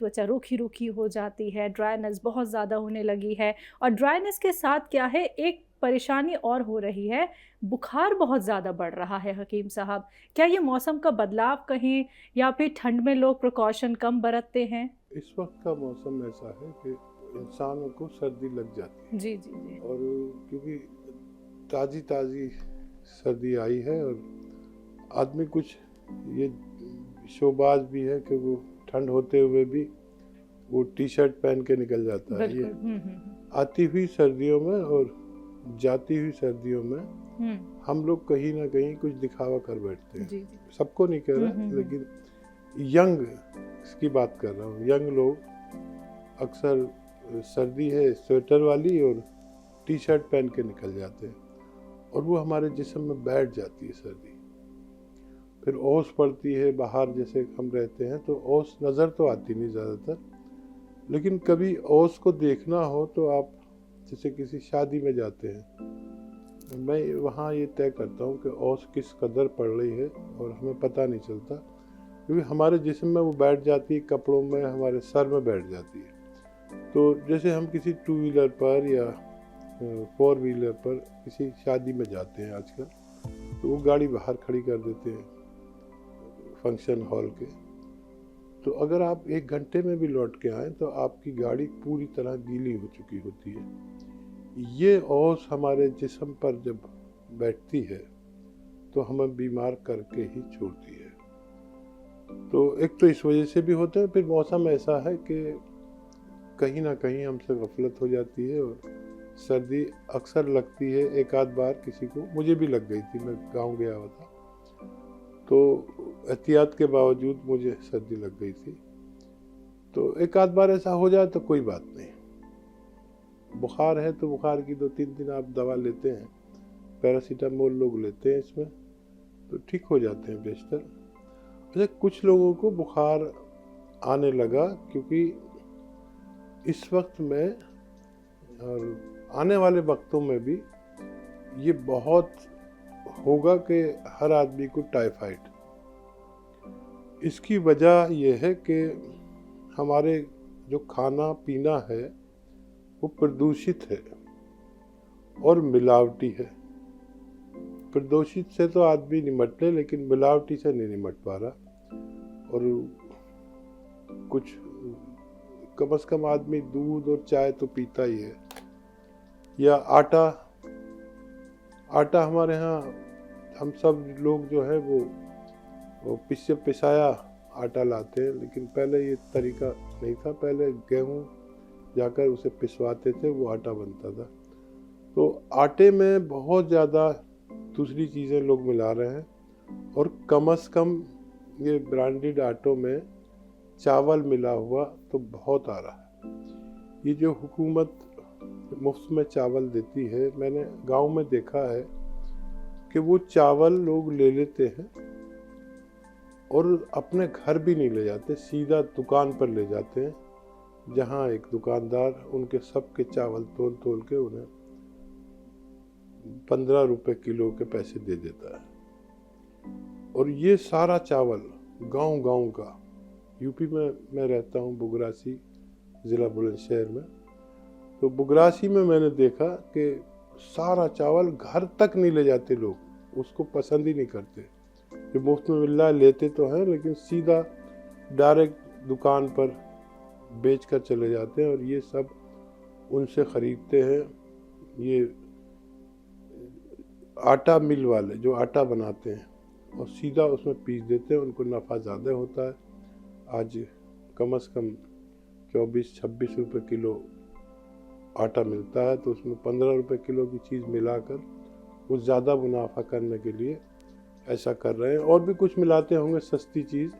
त्वचा रूखी-रूखी हो जाती है, ड्राइनेस बहुत ज़्यादा होने लगी है और ड्राइनेस के साथ क्या है, एक परेशानी और हो रही है, बुखार बहुत ज़्यादा बढ़ रहा है हकीम साहब। क्या ये मौसम का बदलाव कहें या फिर ठंड में लोग प्रिकॉशन कम बरतते हैं? इस वक्त का मौसम ऐसा है कि इंसानों को सर्दी लग जाती जी, जी, जी। है, और क्योंकि ताज़ी ताज़ी सर्दी आई है, और आदमी कुछ ये शोबाज भी है कि वो ठंड होते हुए भी वो टी शर्ट पहन के निकल जाता है। ये बिल्कुल। हुँ। आती हुई सर्दियों में और जाती हुई सर्दियों में हुँ। हम लोग कहीं ना कहीं कुछ दिखावा कर बैठते हैं। जी, जी। सबको नहीं कह हुँ, रहा, हुँ, हुँ। लेकिन यंग की बात कर रहा हूँ। यंग लोग अक्सर सर्दी है स्वेटर वाली और टी शर्ट पहन के निकल जाते हैं, और वो हमारे जिस्म में बैठ जाती है सर्दी। फिर ओस पड़ती है, बाहर जैसे हम रहते हैं तो ओस नज़र तो आती नहीं ज़्यादातर, लेकिन कभी ओस को देखना हो तो आप जैसे किसी शादी में जाते हैं, मैं वहाँ ये तय करता हूँ कि ओस किस कदर पड़ रही है, और हमें पता नहीं चलता, क्योंकि हमारे जिस्म में वो बैठ जाती है, कपड़ों में, हमारे सर में बैठ जाती है। तो जैसे हम किसी टू व्हीलर पर या फोर व्हीलर पर किसी शादी में जाते हैं आजकल, तो वो गाड़ी बाहर खड़ी कर देते हैं फंक्शन हॉल के। तो अगर आप 1 घंटे में भी लौट के आएँ तो आपकी गाड़ी पूरी तरह गीली हो चुकी होती है। ये ओस हमारे जिस्म पर जब बैठती है तो हमें बीमार करके ही छोड़ती है। तो एक तो इस वजह से भी होता है, फिर मौसम ऐसा है कि कहीं ना कहीं हमसे गफलत हो जाती है, और सर्दी अक्सर लगती है। एक आध बार किसी को, मुझे भी लग गई थी, मैं गांव गया हुआ था, तो एहतियात के बावजूद मुझे सर्दी लग गई थी। तो एक आध बार ऐसा हो जाए तो कोई बात नहीं। बुखार है तो बुखार की 2-3 दिन आप दवा लेते हैं, पैरासीटामोल लोग लेते हैं इसमें, तो ठीक हो जाते हैं बेशतर। अच्छा, कुछ लोगों को बुखार आने लगा क्योंकि इस वक्त में और आने वाले वक्तों में भी ये बहुत होगा कि हर आदमी को टाइफाइड। इसकी वजह यह है कि हमारे जो खाना पीना है वो प्रदूषित है और मिलावटी है। प्रदूषित से तो आदमी निमट ले, लेकिन मिलावटी से नहीं निमट पा रहा। और कुछ कम से कम आदमी दूध और चाय तो पीता ही है, या आटा हमारे यहाँ हम सब लोग जो है वो पिसाया आटा लाते हैं, लेकिन पहले ये तरीका नहीं था। पहले गेहूँ जाकर उसे पिसवाते थे, वो आटा बनता था। तो आटे में बहुत ज़्यादा दूसरी चीज़ें लोग मिला रहे हैं, और कम से कम ये ब्रांडेड आटों में चावल मिला हुआ तो बहुत आ रहा है। ये जो हुकूमत मुफ्त में चावल देती है, मैंने गांव में देखा है कि वो चावल लोग ले लेते हैं और अपने घर भी नहीं ले जाते, सीधा दुकान पर ले जाते हैं, जहां एक दुकानदार उनके सबके चावल तोल तोल के उन्हें 15 रुपए किलो के पैसे दे देता है। और ये सारा चावल गांव गांव का, यूपी में मैं रहता हूँ, बुगरासी ज़िला बुलंदशहर में, तो बुगरासी में मैंने देखा कि सारा चावल घर तक नहीं ले जाते लोग, उसको पसंद ही नहीं करते। जो मुफ्त में मिल रहा है लेते तो हैं, लेकिन सीधा डायरेक्ट दुकान पर बेच कर चले जाते हैं, और ये सब उनसे ख़रीदते हैं। ये आटा मिल वाले जो आटा बनाते हैं और सीधा उसमें पीस देते हैं, उनको नफ़ा ज़्यादा होता है। आज कम से कम 24-26 रुपये किलो आटा मिलता है, तो उसमें 15 रुपये किलो की चीज़ मिलाकर वो ज़्यादा मुनाफा करने के लिए ऐसा कर रहे हैं। और भी कुछ मिलाते होंगे सस्ती चीज़,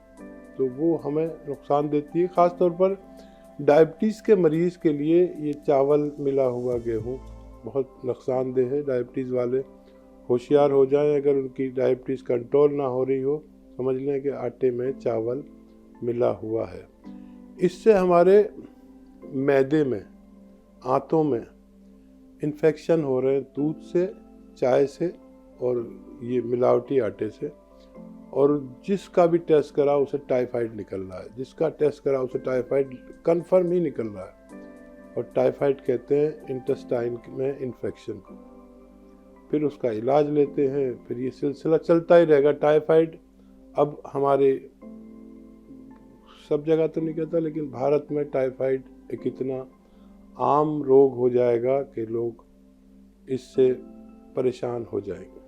तो वो हमें नुकसान देती है। ख़ास तौर पर डायबिटीज़ के मरीज़ के लिए ये चावल मिला हुआ गेहूँ बहुत नुकसानदेह है। डायबिटीज़ वाले होशियार हो जाएं, अगर उनकी डायबिटीज़ कंट्रोल ना हो रही हो, समझ लें कि आटे में चावल मिला हुआ है। इससे हमारे मैदे में, आंतों में इन्फेक्शन हो रहे हैं, दूध से, चाय से और ये मिलावटी आटे से। और जिसका भी टेस्ट करा उसे टाइफाइड निकल रहा है, जिसका टेस्ट करा उसे टाइफाइड कंफर्म ही निकल रहा है। और टाइफाइड कहते हैं इंटेस्टाइन में इन्फेक्शन को। फिर उसका इलाज लेते हैं, फिर ये सिलसिला चलता ही रहेगा। टाइफाइड अब हमारे सब जगह तो नहीं कहता, लेकिन भारत में टाइफाइड एक इतना आम रोग हो जाएगा कि लोग इससे परेशान हो जाएंगे।